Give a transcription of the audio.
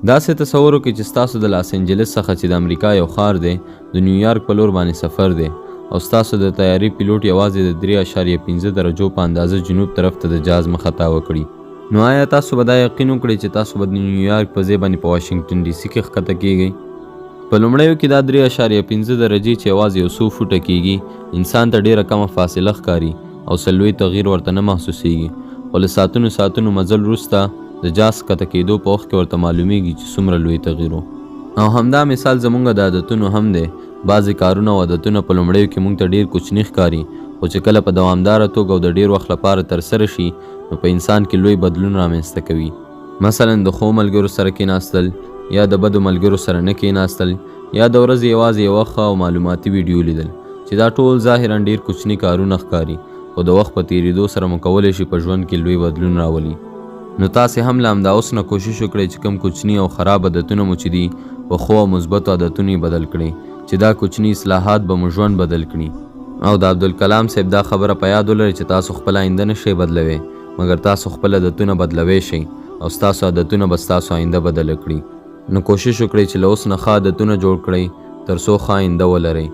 داسې تصور وکړئ چې ستاسو د لاس انجلس څخه چې د امریکا یو ښار دی د نیویارک په لور باندې سفر دی او ستاسو د طیارې پیلوټ یوازې د 3.5 درجو په اندازه جنوب طرف ته د جهاز مخه تاوه کړي، نو آیا تاسو به دا یقین وکړئ چې تاسو به د نیویارک په ځای باندې په واشنګټن ډي سي کې ښکته کیږئ؟ په لومړیو کې دا 3.5 درجې چې یوازې یو څو فوټه کیږي انسان ته ډیره کمه فاصله ښکاري او څه لوی تغییر ورته نه محسوسیږي، خو له ساعتونو مزل وروسته د جهاز ښکته کېدو په وخت کې ورته معلومیږي چې څومره لوی تغییر و. او همدا مثال زمونږ د عادتونو هم دی. بعضې کارونه او عادتونه په لومړیو کې موږ ته ډېر کوچني ښکاري، خو چې کله په دوامداره توګه او د ډېر وخت لپاره ترسره شي نو په انسان کې لوی بدلون رامنځته کوي. مثلا د ښو ملګرو سره کېناستل یا د بدو ملګرو سره نه کېناستل یا د ورځې یوازې یوه ښه او معلوماتي ویډیو لیدل چې دا ټول ظاهرا ډېر کوچني کارونه ښکاري، خو د وخت په تېرېدو سره مو کولی شي په ژوند کې لوی بدلون راولي. نو تاسې هم له همدا اوس نه کوشش وکړئ چې کوم کوچني او خراب عادتونه مو چې دي په ښو او مثبتو عادتونو یې بدل کړئ چې دا کوچني اصلاحات به مو ژوند بدل کړي. او د عبدالکلام صاحب دا خبره په یاد ولرئ چې تاسو خپله آینده نه شئ بدلوی، مګر تاسو خپل عادتونه بدلوی شئ او ستاسو عادتونه به ستاسو آینده بدله کړي. نو کوشش وکړئ چې له اوس نه ښه عادتونه جوړ کړئ تر څو ښه آینده ولرئ.